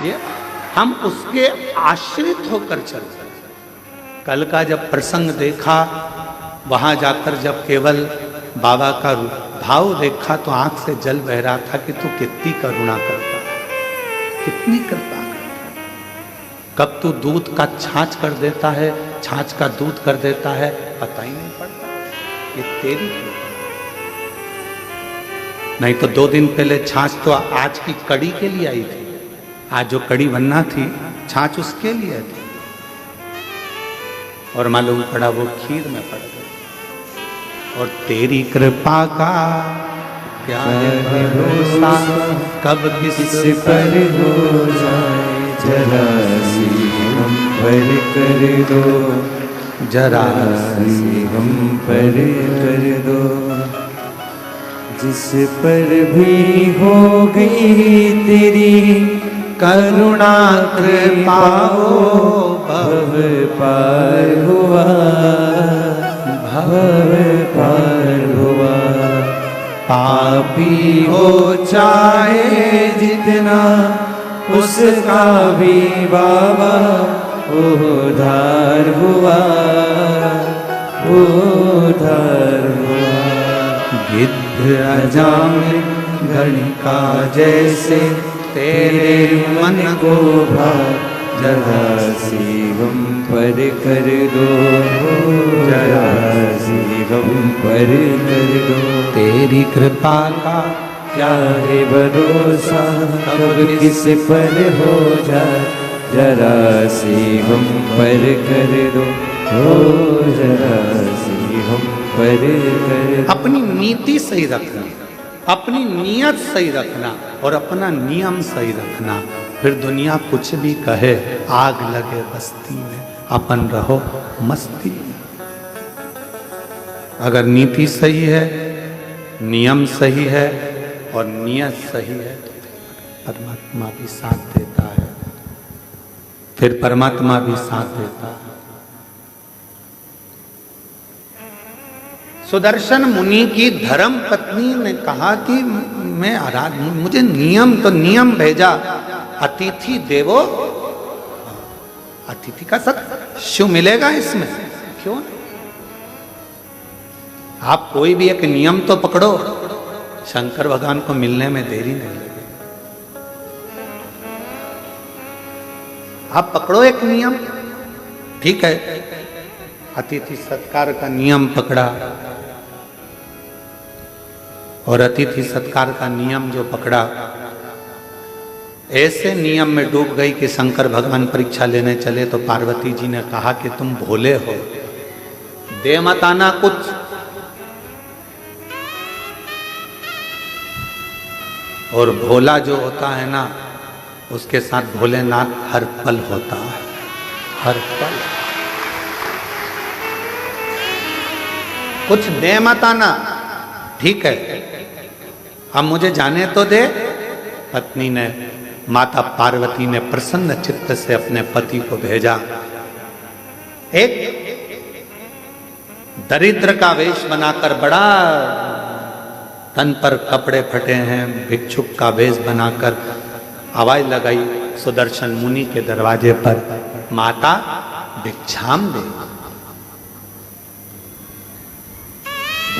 ये हम उसके आश्रित होकर चलते। कल का जब प्रसंग देखा, वहां जाकर जब केवल बाबा का भाव देखा तो आंख से जल बह रहा था कि तू कितनी करुणा करता है, कितनी कृपा करता है। कब तू दूध का छाछ कर देता है, छाछ का दूध कर देता है, पता ही नहीं पड़ता। ये तेरी कृपा। नहीं तो 2 दिन पहले छाछ तो आज की कड़ी के लिए आई थी, आज जो कड़ी बनना थी छाछ उसके लिए थी, और मालूम पड़ा वो खीर में पड़ गई। और तेरी कृपा का क्या है भरोसा, कब किस पर हो जाए, जरा सी हम पर कर दो, जरा सी हम पर कर दो। जिस पर भी हो गई तेरी करुणा कृपा, भव पार हुआ, भव पार हुआ। पापी हो चाहे जितना, उसका भी बाबा उद्धार हुआ, उद्धार हुआ। गिद्ध अजामिल गणिका जैसे तेरे मन को भा, जरा सी हम पर कर दो, जरा सी हम पर कर दो। तेरी कृपा का क्या है भरोसा, कब किस पर हो जाए, जरा सी हम पर कर दो, हो जरा सी हम पर कर दो। अपनी नीति सही रखना, अपनी नीयत सही रखना और अपना नियम सही रखना। फिर दुनिया कुछ भी कहे, आग लगे बस्ती में, अपन रहो मस्ती में। अगर नीति सही है, नियम सही है और नियत सही है तो परमात्मा भी साथ देता है, फिर परमात्मा भी साथ देता है। सुदर्शन मुनि की धर्म पत्नी ने कहा कि मैं मुझे नियम तो नियम भेजा, अतिथि देवो, अतिथि का सत शिव मिलेगा इसमें, क्यों नहीं? आप कोई भी एक नियम तो पकड़ो, शंकर भगवान को मिलने में देरी नहीं लगे। आप पकड़ो एक नियम, ठीक है, अतिथि सत्कार का नियम पकड़ा, और अतिथि सत्कार का नियम जो पकड़ा, ऐसे नियम में डूब गई कि शंकर भगवान परीक्षा लेने चले तो पार्वती जी ने कहा कि तुम भोले हो, दे मत आना कुछ। और भोला जो होता है ना, उसके साथ भोलेनाथ हर पल होता है, हर पल। कुछ दे मत आना, ठीक है, अब मुझे जाने तो दे। पत्नी ने, माता पार्वती ने प्रसन्न चित्त से अपने पति को भेजा। एक दरिद्र का वेश बनाकर, बड़ा तन पर कपड़े फटे हैं, भिक्षुक का वेश बनाकर आवाज लगाई सुदर्शन मुनि के दरवाजे पर, माता भिक्षाम दे,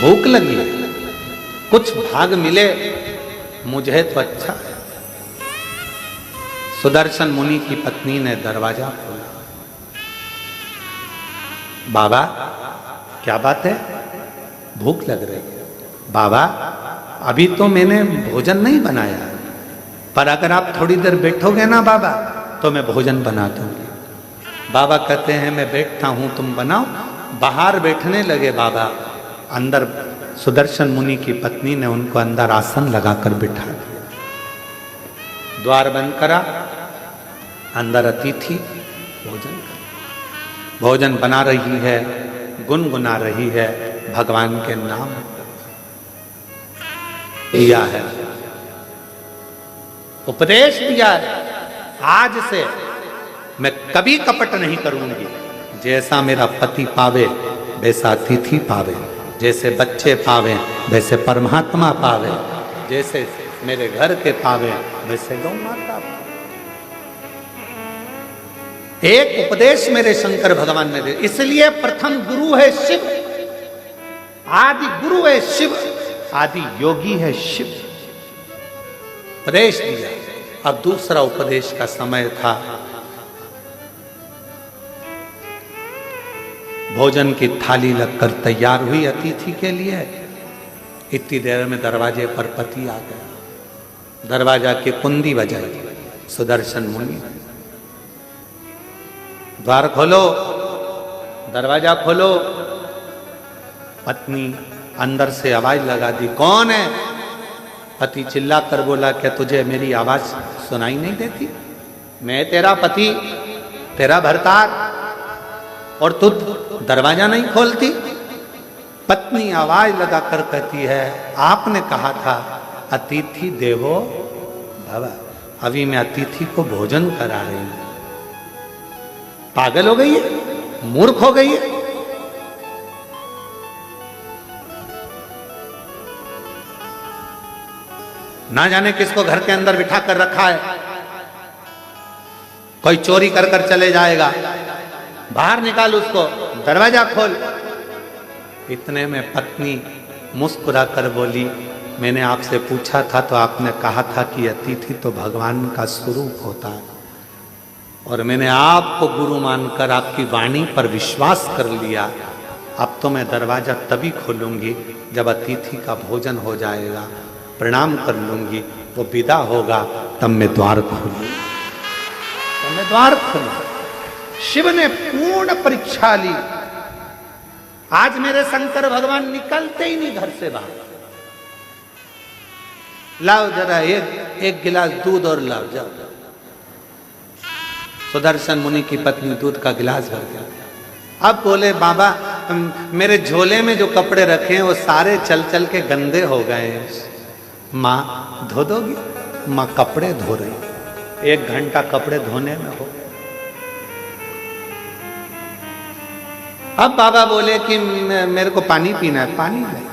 भूख लगी, कुछ भाग मिले मुझे तो अच्छा है। सुदर्शन मुनि की पत्नी ने दरवाजा खोला। बाबा क्या बात है, भूख लग रही है? बाबा अभी तो मैंने भोजन नहीं बनाया, पर अगर आप थोड़ी देर बैठोगे ना बाबा तो मैं भोजन बना दूंगी। बाबा कहते हैं मैं बैठता हूं, तुम बनाओ। बाहर बैठने लगे बाबा। अंदर सुदर्शन मुनि की पत्नी ने उनको अंदर आसन लगाकर बिठा दिया, द्वार बंद करा, अंदर अतिथि भोजन कर, भोजन बना रही है, गुनगुना रही है, भगवान के नाम दिया है, उपदेश दिया है, आज से मैं कभी कपट नहीं करूंगी, जैसा मेरा पति पावे वैसा अतिथि पावे, जैसे बच्चे पावे वैसे परमात्मा पावे, जैसे मेरे घर के पावे वैसे गौ माता पावे। एक उपदेश मेरे शंकर भगवान ने दे, इसलिए प्रथम गुरु है शिव, आदि गुरु है शिव, आदि योगी है शिव। उपदेश दिया। अब दूसरा उपदेश का समय था। भोजन की थाली लगकर तैयार हुई अतिथि के लिए। इतनी देर में दरवाजे पर पति आ गया। दरवाजा की कुंडी बजाई। सुदर्शन मुनि, द्वार खोलो, दरवाजा खोलो। पत्नी अंदर से आवाज लगा दी, कौन है? पति चिल्ला कर बोला, क्या तुझे मेरी आवाज सुनाई नहीं देती? मैं तेरा पति, तेरा भरतार, और तू दरवाजा नहीं खोलती? पत्नी आवाज लगाकर कहती है, आपने कहा था अतिथि देवो भव, अभी मैं अतिथि को भोजन करा रही हूं। पागल हो गई है? मूर्ख हो गई है? ना जाने किसको घर के अंदर बिठा कर रखा है। कोई चोरी कर कर चले जाएगा, बाहर निकाल उसको, दरवाजा खोल। इतने में पत्नी मुस्कुरा कर बोली, मैंने आपसे पूछा था तो आपने कहा था कि अतिथि तो भगवान का स्वरूप होता है, और मैंने आपको गुरु मानकर आपकी वाणी पर विश्वास कर लिया। अब तो मैं दरवाजा तभी खोलूंगी जब अतिथि का भोजन हो जाएगा, प्रणाम कर लूंगी, वो विदा होगा, तब मैं द्वार खोलूंगी। तो मैं द्वार खोलूं। शिव ने पूर्ण परीक्षा ली। आज मेरे शंकर भगवान निकलते ही नहीं घर से बाहर। लाओ जरा एक गिलास दूध और लाओ, जाओ। सुदर्शन मुनि की पत्नी दूध का गिलास भर गया। अब बोले, बाबा मेरे झोले में जो कपड़े रखे हैं वो सारे चल चल के गंदे हो गए हैं, माँ धो दोगी? माँ कपड़े धो रही। 1 घंटा कपड़े धोने में हो। अब बाबा बोले कि मेरे को पानी पीना है, पानी नहीं।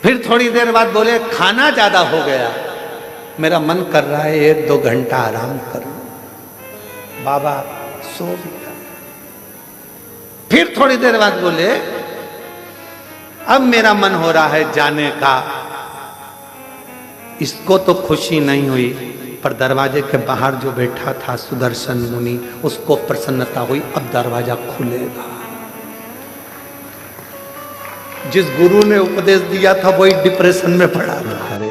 फिर थोड़ी देर बाद बोले, खाना ज्यादा हो गया, मेरा मन कर रहा है 1-2 घंटा आराम कर लूं। बाबा सो गया। फिर थोड़ी देर बाद बोले, अब मेरा मन हो रहा है जाने का। इसको तो खुशी नहीं हुई, पर दरवाजे के बाहर जो बैठा था सुदर्शन मुनि, उसको प्रसन्नता हुई, अब दरवाजा खुलेगा। जिस गुरु ने उपदेश दिया था वही डिप्रेशन में पड़ा था। अरे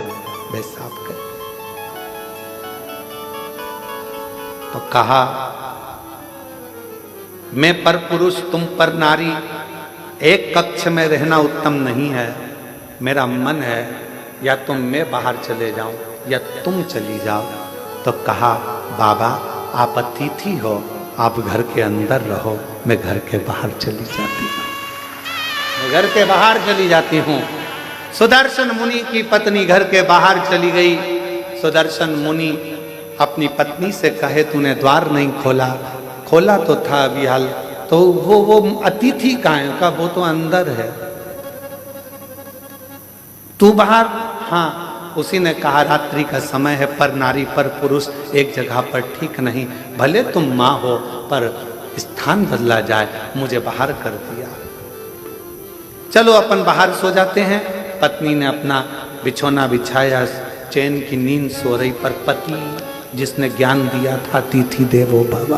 बेसाब कर। तो कहा, मैं पर पुरुष तुम पर नारी, एक कक्ष में रहना उत्तम नहीं है। मेरा मन है या तो मैं बाहर चले जाऊं या तुम चली जाओ। तो कहा, बाबा आप अतिथि हो, आप घर के अंदर रहो, मैं घर के बाहर चली जाती हूँ, मैं घर के बाहर चली जाती हूँ। सुदर्शन मुनि की पत्नी घर के बाहर चली गई। सुदर्शन मुनि अपनी पत्नी से कहे, तूने द्वार नहीं खोला? खोला तो था अभी हाल। तो वो अतिथि कहाँ है? का वो तो अंदर है, तू बाहर? हाँ। उसी ने कहा, रात्रि का समय है, पर नारी पर पुरुष एक जगह पर ठीक नहीं। भले तुम माँ हो पर स्थान बदला जाए, मुझे बाहर कर दिया। चलो अपन बाहर सो जाते हैं। पत्नी ने अपना बिछौना बिछाया, चैन की नींद सो रही, पर पति जिसने ज्ञान दिया था अतिथि देवो भव,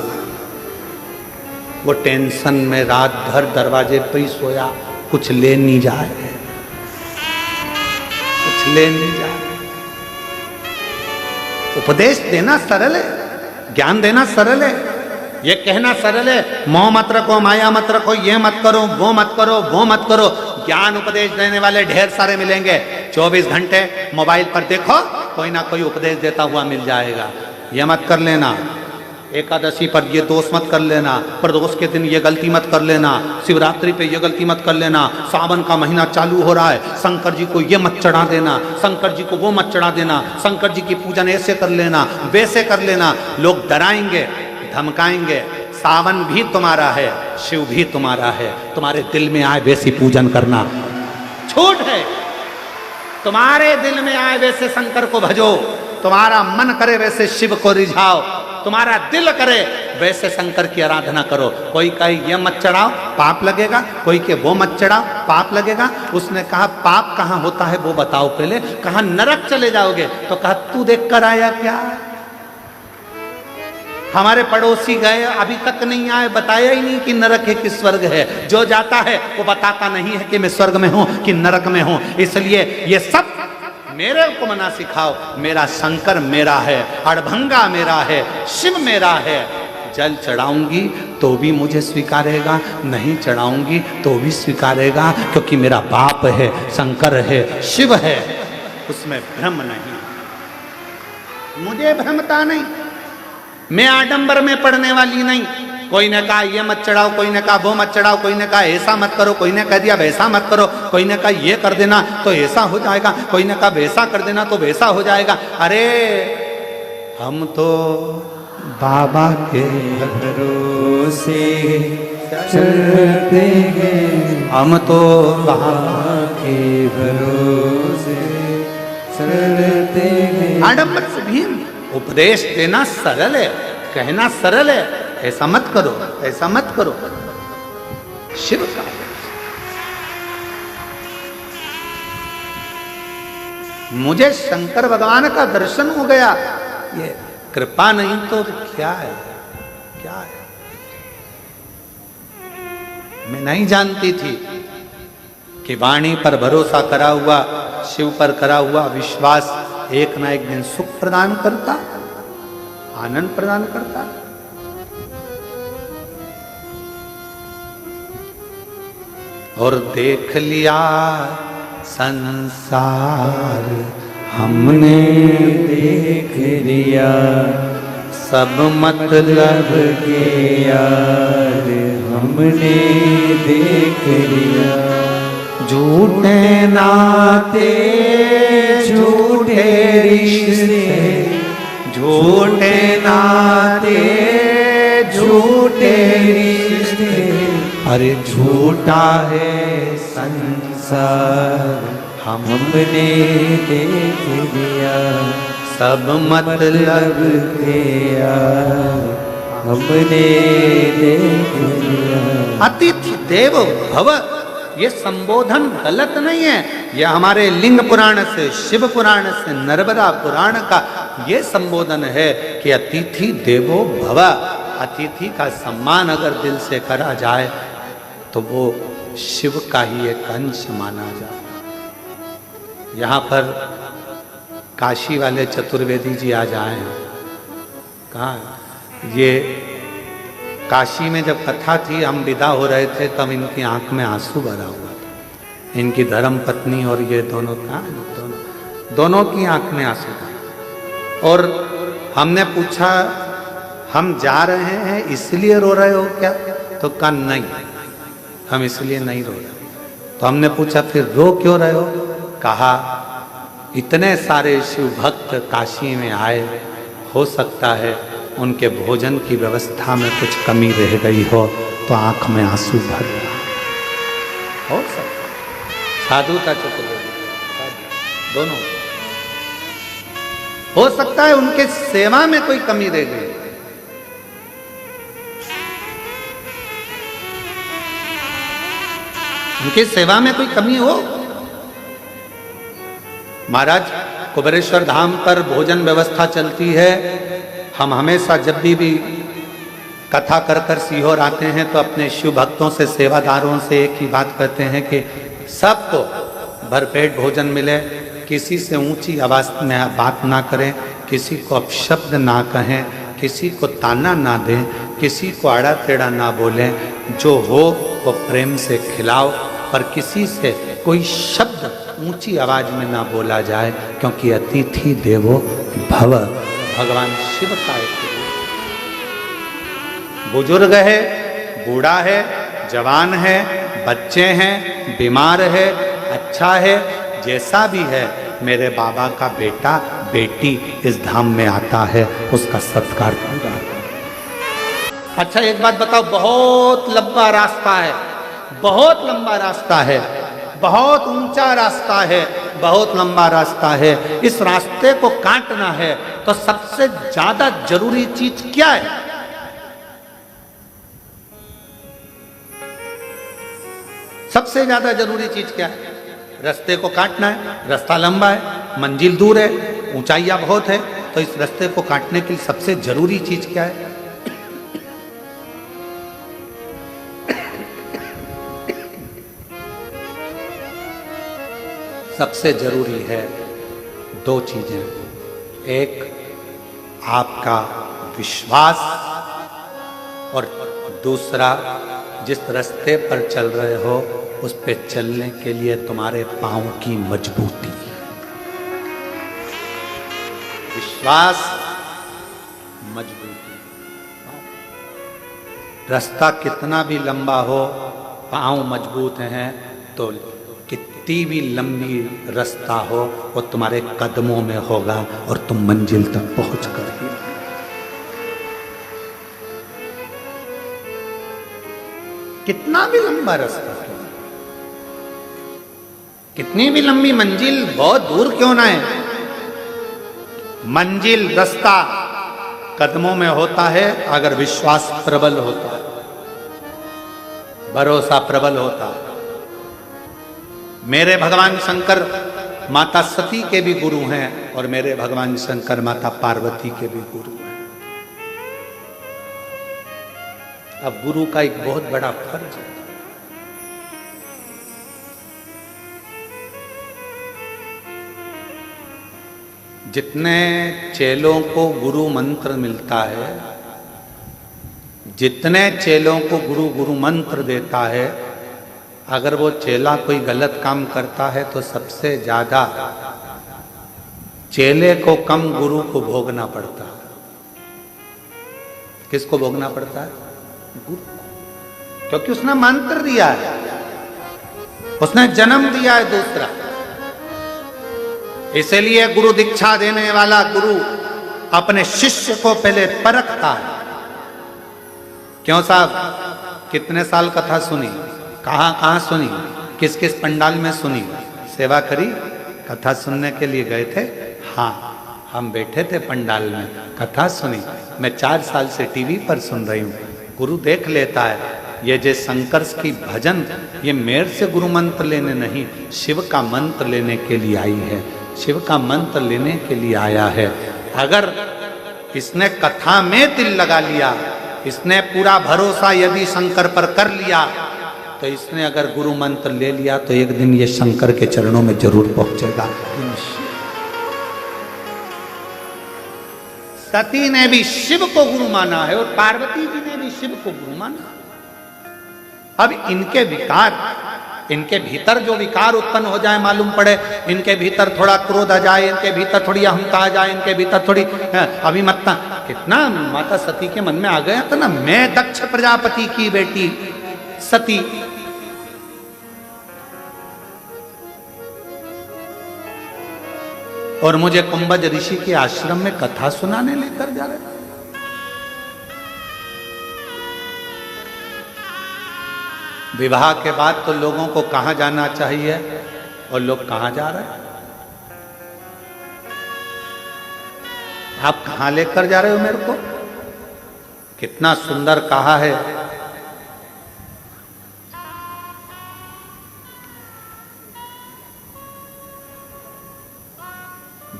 वो टेंशन में रात भर दरवाजे पर ही सोया, कुछ ले नहीं जाए, कुछ ले नहीं जाए। उपदेश देना सरल है, ज्ञान देना सरल है, ये कहना सरल है, मोह मत रखो, माया मत रखो, ये मत करो, वो मत करो, वो मत करो। ज्ञान उपदेश देने वाले ढेर सारे मिलेंगे। 24 घंटे मोबाइल पर देखो, कोई ना कोई उपदेश देता हुआ मिल जाएगा। ये मत कर लेना, एकादशी पर ये दोष मत कर लेना, प्रदोष के दिन ये गलती मत कर लेना, शिवरात्रि पे ये गलती मत कर लेना, सावन का महीना चालू हो रहा है, शंकर जी को ये मत चढ़ा देना, शंकर जी को वो मत चढ़ा देना, शंकर जी की पूजन ऐसे कर लेना, वैसे कर लेना। लोग डराएंगे, धमकाएंगे। सावन भी तुम्हारा है, शिव भी तुम्हारा है, तुम्हारे दिल में आए वैसी पूजन करना, छूट है। तुम्हारे दिल में आए वैसे शंकर को भजो, तुम्हारा मन करे वैसे शिव को रिझाओ। तुम्हारा दिल करे वैसे शंकर की आराधना करो। कोई कहे ये मत चढ़ाओ पाप लगेगा, कोई के वो मत चढ़ाओ पाप लगेगा। उसने कहा पाप कहाँ होता है वो बताओ पहले। कहा नरक चले जाओगे। तो कहा तू देख कर आया क्या? हमारे पड़ोसी गए अभी तक नहीं आए, बताया ही नहीं कि नरक है कि स्वर्ग है। जो जाता है वो बताता नहीं है कि मैं स्वर्ग में हूं कि नरक में हूं। इसलिए ये सब मेरे को मना सिखाओ। मेरा शंकर मेरा है, अड़भंगा मेरा है, शिव मेरा है। जल चढ़ाऊंगी तो भी मुझे स्वीकारेगा, नहीं चढ़ाऊंगी तो भी स्वीकारेगा, क्योंकि मेरा बाप है, शंकर है, शिव है, उसमें भ्रम नहीं, मुझे भ्रमता नहीं। मैं आडंबर में पड़ने वाली नहीं। कोई ने कहा ये मत चढ़ाओ, कोई ने कहा वो मत चढ़ाओ, कोई ने कहा ऐसा मत करो, कोई ने कह दिया वैसा मत करो, कोई ने कहा ये कर देना तो ऐसा हो जाएगा, कोई ने कहा वैसा कर देना तो वैसा हो जाएगा। अरे हम तो बाबा के भरोसे चलते हैं, हम तो बाबा के भरोसे चलते हैं। आडंबर से भीम उपदेश देना सरल है, कहना सरल है, ऐसा मत करो, ऐसा मत करो। शिव का मुझे शंकर भगवान का दर्शन हो गया। ये कृपा नहीं तो क्या है, क्या है? मैं नहीं जानती थी कि वाणी पर भरोसा करा हुआ, शिव पर करा हुआ विश्वास एक ना एक दिन सुख प्रदान करता, आनंद प्रदान करता। और देख लिया संसार हमने देख लिया सब मतलब के यार, हमने देख लिया झूठे नाते झूठे रिश्ते, झूठे नाते झूठे रिश्ते, अरे झूठा है संसार हमने देख लिया सब मतलब के यार, हमने देख लिया। अतिथि देवो भव ये संबोधन गलत नहीं है। ये हमारे लिंग पुराण से, शिव पुराण से, नर्मदा पुराण का ये संबोधन है कि अतिथि देवो भव। अतिथि का सम्मान अगर दिल से करा जाए तो वो शिव का ही एक अंश माना जाए। यहाँ पर काशी वाले चतुर्वेदी जी आज आए हैं। कहाँ? ये काशी में जब कथा थी, हम विदा हो रहे थे, तब इनकी आंख में आंसू भरा हुआ था। इनकी धर्म पत्नी और ये दोनों का दोनों की आंख में आंसू था। और हमने पूछा हम जा रहे हैं इसलिए रो रहे हो क्या? तो कहा नहीं, हम इसलिए नहीं रो रहे। तो हमने पूछा फिर रो क्यों रहे हो? कहा इतने सारे शिव भक्त काशी में आए, हो सकता है उनके भोजन की व्यवस्था में कुछ कमी रह गई हो तो आंख में आंसू भर रहा हो सकता। साधु का चतुर्वेदी दोनों हो सकता है उनके सेवा में कोई कमी रह गई। उनकी सेवा में कोई कमी हो। महाराज कुबेरेश्वर धाम पर भोजन व्यवस्था चलती है। हम हमेशा जब भी कथा कर कर सीहोर आते हैं तो अपने शिव भक्तों से, सेवादारों से एक ही बात कहते हैं कि सबको भरपेट भोजन मिले, किसी से ऊंची आवाज में बात ना करें, किसी को अपशब्द ना कहें, किसी को ताना ना दें, किसी को आड़ा टेढ़ा ना बोलें, जो हो वो प्रेम से खिलाओ, पर किसी से कोई शब्द ऊंची आवाज में ना बोला जाए, क्योंकि अतिथि देवो भव भगवान शिव का एक बुजुर्ग है, बूढ़ा है, जवान है, बच्चे हैं, बीमार है, अच्छा है, जैसा भी है, मेरे बाबा का बेटा बेटी इस धाम में आता है, उसका सत्कार करना। अच्छा एक बात बताओ, बहुत लंबा रास्ता है, बहुत लंबा रास्ता है, बहुत ऊंचा रास्ता है, बहुत लंबा रास्ता है, इस रास्ते को काटना है, तो सबसे ज्यादा जरूरी चीज क्या है? सबसे ज्यादा जरूरी चीज क्या है? रास्ते को काटना है। रास्ता लंबा है, मंजिल दूर है, ऊंचाइयां बहुत है, तो इस रास्ते को काटने के लिए सबसे जरूरी चीज क्या है? सबसे जरूरी है दो चीजें। एक आपका विश्वास, और दूसरा जिस रास्ते पर चल रहे हो उस पे चलने के लिए तुम्हारे पांव की मजबूती। विश्वास, मजबूती। रास्ता कितना भी लंबा हो, पांव मजबूत हैं तो कितनी भी लंबी रास्ता हो वो तुम्हारे कदमों में होगा और तुम मंजिल तक पहुंच कर ही। कितना भी लंबा रास्ता क्यों, कितनी भी लंबी मंजिल बहुत दूर क्यों ना है, मंजिल रास्ता कदमों में होता है अगर विश्वास प्रबल होता है, भरोसा प्रबल होता है। मेरे भगवान शंकर माता सती के भी गुरु हैं और मेरे भगवान शंकर माता पार्वती के भी गुरु हैं। अब गुरु का एक बहुत बड़ा फर्ज है। जितने चेलों को गुरु मंत्र मिलता है, जितने चेलों को गुरु गुरु मंत्र देता है, अगर वो चेला कोई गलत काम करता है तो सबसे ज्यादा चेले को कम गुरु को भोगना पड़ता है। किसको भोगना पड़ता है? गुरु, क्योंकि उसने मंत्र दिया है, उसने जन्म दिया है दूसरा। इसलिए गुरु दीक्षा देने वाला गुरु अपने शिष्य को पहले परखता है। क्यों साहब, कितने साल कथा सुनी, कहाँ कहाँ सुनी, किस किस पंडाल में सुनी, सेवा करी, कथा सुनने के लिए गए थे? हाँ, हम बैठे थे पंडाल में, कथा सुनी। मैं 4 साल से टीवी पर सुन रही हूँ। गुरु देख लेता है ये जो शंकर की भजन, ये मेरे से गुरु मंत्र लेने नहीं, शिव का मंत्र लेने के लिए आई है, शिव का मंत्र लेने के लिए आया है। अगर इसने कथा में दिल लगा लिया, इसने पूरा भरोसा यदि शंकर पर कर लिया, तो इसने अगर गुरु मंत्र ले लिया तो एक दिन ये शंकर के चरणों में जरूर पहुंचेगा। सती ने भी शिव को गुरु माना है और पार्वती जी ने भी शिव को गुरु माना। अब इनके विकार, इनके भीतर जो विकार उत्पन्न हो जाए, मालूम पड़े इनके भीतर थोड़ा क्रोध आ जाए, इनके भीतर थोड़ी अहंता आ जाए, इनके भीतर थोड़ी अभिमत्ता, कितना माता सती के मन में आ गया था ना, मैं दक्ष प्रजापति की बेटी सती, और मुझे कुंभज ऋषि के आश्रम में कथा सुनाने लेकर जा रहे। विवाह के बाद तो लोगों को कहां जाना चाहिए और लोग कहां जा रहे हैं? आप कहां लेकर जा रहे हो मेरे को? कितना सुंदर कहा है,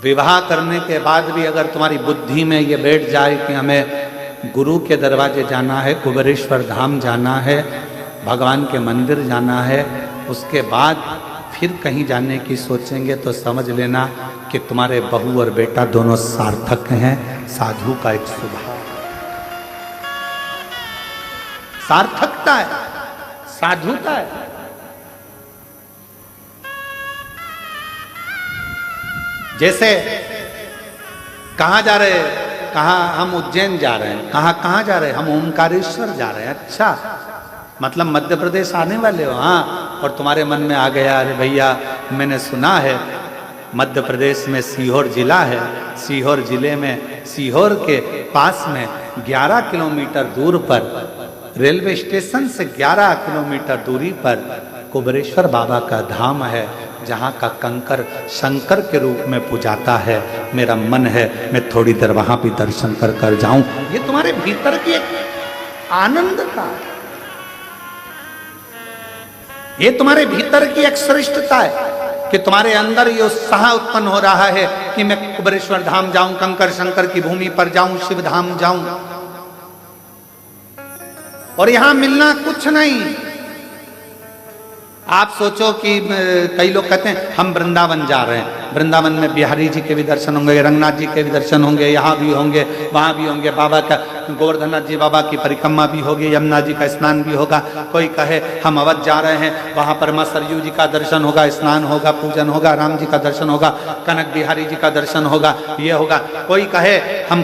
विवाह करने के बाद भी अगर तुम्हारी बुद्धि में ये बैठ जाए कि हमें गुरु के दरवाजे जाना है, कुबेरेश्वर धाम जाना है, भगवान के मंदिर जाना है, उसके बाद फिर कहीं जाने की सोचेंगे, तो समझ लेना कि तुम्हारे बहू और बेटा दोनों सार्थक हैं। साधु का एक स्वभाव, सार्थकता है, साधुता है। जैसे कहाँ जा रहे हैं? कहाँ? हम उज्जैन जा रहे हैं। कहाँ जा रहे हैं? हम ओमकारेश्वर जा रहे हैं। अच्छा, मतलब मध्य प्रदेश आने वाले हो? हाँ। और तुम्हारे मन में आ गया, अरे भैया मैंने सुना है मध्य प्रदेश में सीहोर जिला है, सीहोर जिले में, सीहोर के पास में 11 किलोमीटर दूर पर, रेलवे स्टेशन से 11 किलोमीटर दूरी पर कुबेरेश्वर बाबा का धाम है, जहाँ का कंकर शंकर के रूप में पूजाता है। मेरा मन है मैं थोड़ी देर वहां भी दर्शन कर जाऊं। ये तुम्हारे भीतर की एक आनंद का, ये तुम्हारे भीतर की एक श्रेष्ठता है कि तुम्हारे अंदर ये उत्साह उत्पन्न हो रहा है कि मैं कुबेरेश्वर धाम जाऊं, कंकर शंकर की भूमि पर जाऊं, शिव धाम जाऊं। और यहां मिलना कुछ नहीं। आप सोचो कि कई लोग कहते हैं हम वृंदावन जा रहे हैं, वृंदावन में बिहारी जी के भी दर्शन होंगे, रंगनाथ जी के भी दर्शन होंगे, यहाँ भी होंगे, वहाँ भी होंगे, बाबा का गोवर्धननाथ जी बाबा की परिक्रमा भी होगी, यमुना जी का स्नान भी होगा। कोई कहे हम अवध जा रहे हैं, वहाँ पर माँ सरयू जी का दर्शन होगा, स्नान होगा, पूजन होगा, राम जी का दर्शन होगा, कनक बिहारी जी का दर्शन होगा, ये होगा। कोई कहे हम